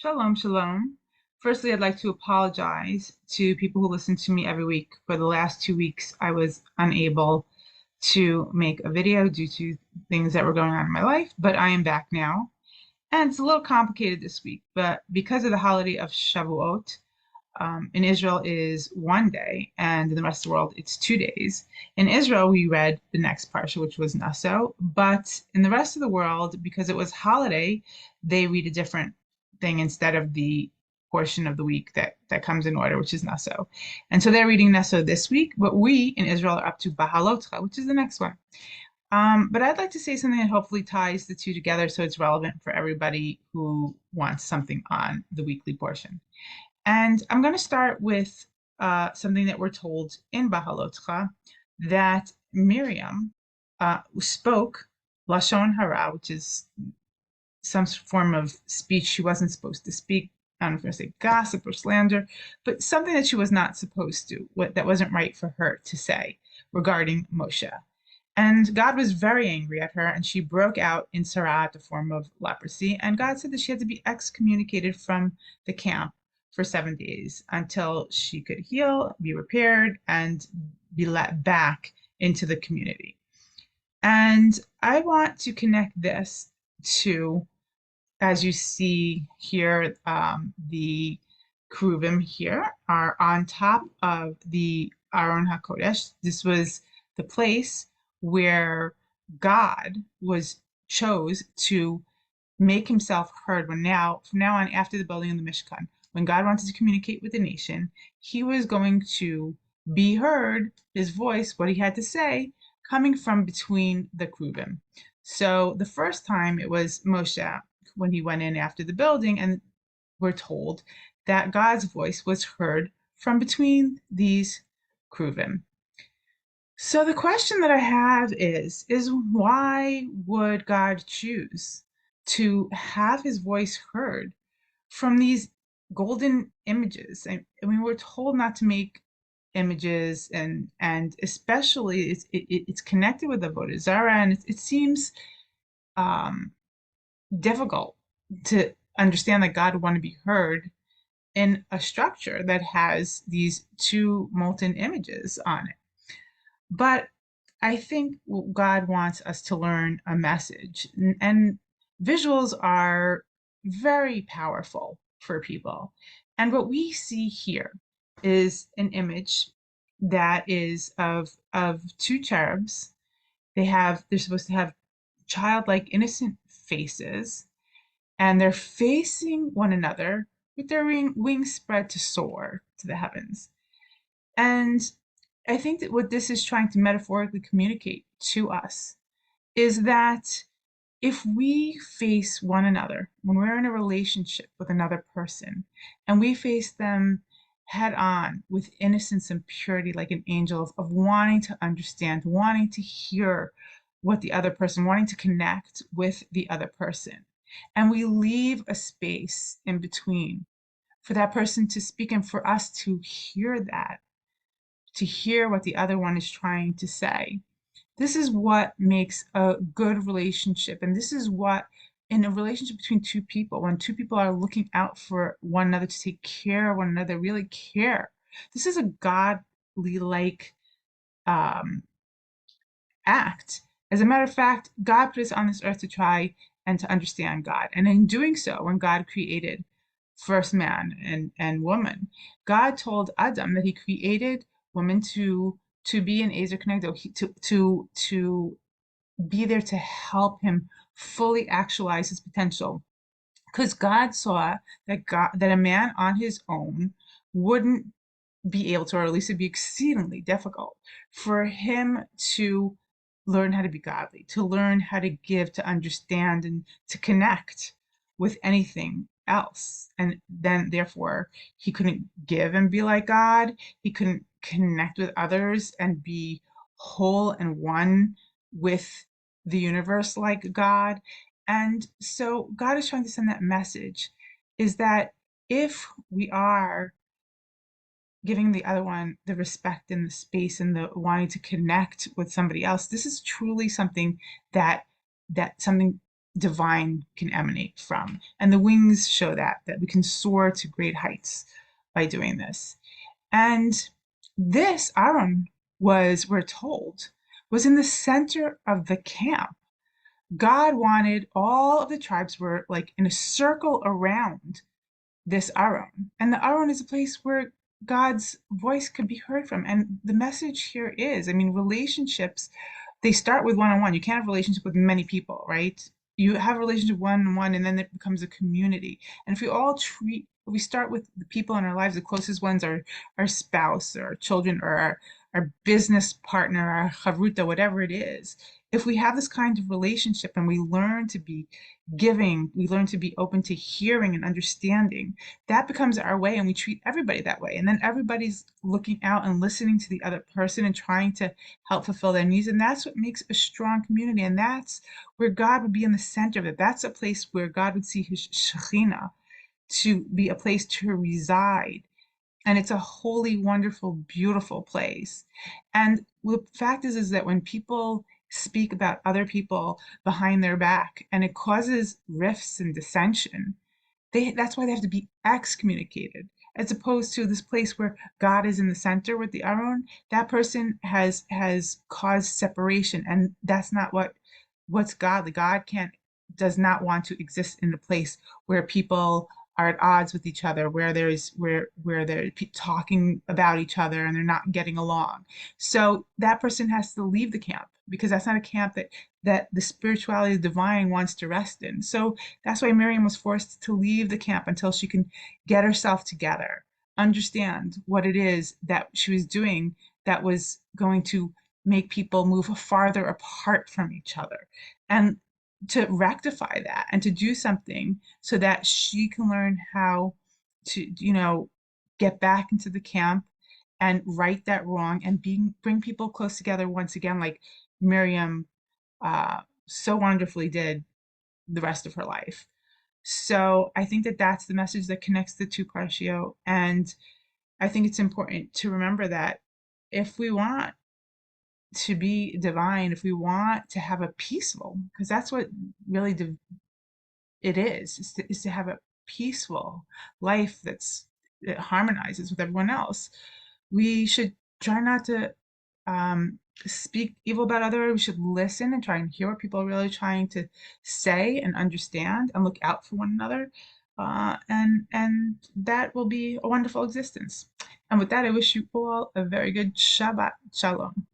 Shalom, shalom. Firstly, I'd like to apologize to people who listen to me every week. For the last 2 weeks, I was unable to make a video due to things that were going on in my life, but I am back now. And it's a little complicated this week, but because of the holiday of Shavuot, in Israel is one day, and in the rest of the world, it's 2 days. In Israel, we read the next parsha, which was Naso, but in the rest of the world, because it was holiday, they read a different thing instead of the portion of the week that comes in order, which is Naso. And so they're reading Naso this week, but we in Israel are up to Bahaalotecha, which is the next one. But I'd like to say something that hopefully ties the two together so it's relevant for everybody who wants something on the weekly portion. And I'm going to start with something that we're told in Bahaalotecha, that Miriam spoke Lashon Hara, which is some form of speech she wasn't supposed to speak. I don't know if I'm going to say gossip or slander, but something that she was not supposed to, that wasn't right for her to say regarding Moshe. And God was very angry at her, and she broke out in Sarat, a form of leprosy. And God said that she had to be excommunicated from the camp for 7 days until she could heal, be repaired, and be let back into the community. And I want to connect this to, as you see here, the Keruvim here are on top of the Aron HaKodesh. This was the place where God chose to make himself heard. From now on, after the building of the Mishkan, when God wanted to communicate with the nation, he was going to be heard, his voice, what he had to say, coming from between the Keruvim. So the first time it was Moshe when he went in after the building, and we're told that God's voice was heard from between these Keruvim. So the question that I have is why would God choose to have his voice heard from these golden images? I mean, we're told not to make images, and especially it's connected with the Avodah Zarah, and it seems um, difficult to understand that God would want to be heard in a structure that has these two molten images on it. But I think God wants us to learn a message, and visuals are very powerful for people. And what we see here is an image that is of two cherubs. They're supposed to have childlike, innocent faces, and they're facing one another with their wings spread to soar to the heavens. And I think that what this is trying to metaphorically communicate to us is that if we face one another, when we're in a relationship with another person, and we face them head on with innocence and purity like an angel, of wanting to understand, wanting to hear what the other person, wanting to connect with the other person, and we leave a space in between for that person to speak and for us to hear that, to hear what the other one is trying to say. This is what makes a good relationship. And this is what, in a relationship between two people, when two people are looking out for one another to take care of one another, really care. This is a godly like act. As a matter of fact, God put us on this earth to try and to understand God. And in doing so, when God created first man and woman, God told Adam that he created woman to be an Ezer Kenegdo, to be there to help him fully actualize his potential. Because God saw that a man on his own wouldn't be able to, or at least it'd be exceedingly difficult for him to learn how to be godly, to learn how to give, to understand, and to connect with anything else. And then, therefore, he couldn't give and be like God. He couldn't connect with others and be whole and one with the universe like God. And so, God is trying to send that message, is that if we are giving the other one the respect and the space and the wanting to connect with somebody else, this is truly something that something divine can emanate from. And the wings show that we can soar to great heights by doing this. And this Aaron was, we're told, was in the center of the camp. God wanted all of the tribes were like in a circle around this Aron. And the Aron is a place where God's voice could be heard from. And the message here is, I mean, relationships, they start with one-on-one. You can't have a relationship with many people, right? You have a relationship one-on-one, and then it becomes a community. And if we all treat, if we start with the people in our lives, the closest ones are our spouse or our children or our business partner, our chavruta, whatever it is. If we have this kind of relationship and we learn to be giving, we learn to be open to hearing and understanding, that becomes our way, and we treat everybody that way. And then everybody's looking out and listening to the other person and trying to help fulfill their needs. And that's what makes a strong community. And that's where God would be in the center of it. That's a place where God would see his Shekhinah to be a place to reside. And it's a holy, wonderful, beautiful place. And the fact is that when people speak about other people behind their back and it causes rifts and dissension, that's why they have to be excommunicated, as opposed to this place where God is in the center with the Aron. That person has caused separation, and that's not what's godly. God can't does not want to exist in a place where people are at odds with each other, where they're talking about each other and they're not getting along. So that person has to leave the camp, because that's not a camp that the spirituality of the divine wants to rest in. So that's why Miriam was forced to leave the camp until she can get herself together, understand what it is that she was doing that was going to make people move farther apart from each other, and to rectify that and to do something so that she can learn how to, get back into the camp and right that wrong and bring people close together once again, like Miriam so wonderfully did the rest of her life. So I think that that's the message that connects the two parshiot. And I think it's important to remember that if we want to be divine, if we want to have a peaceful, because that's what really it is to have a peaceful life that harmonizes with everyone else, we should try not to um, speak evil about others. We should listen and try and hear what people are really trying to say and understand, and look out for one another. And that will be a wonderful existence. And with that, I wish you all a very good Shabbat Shalom.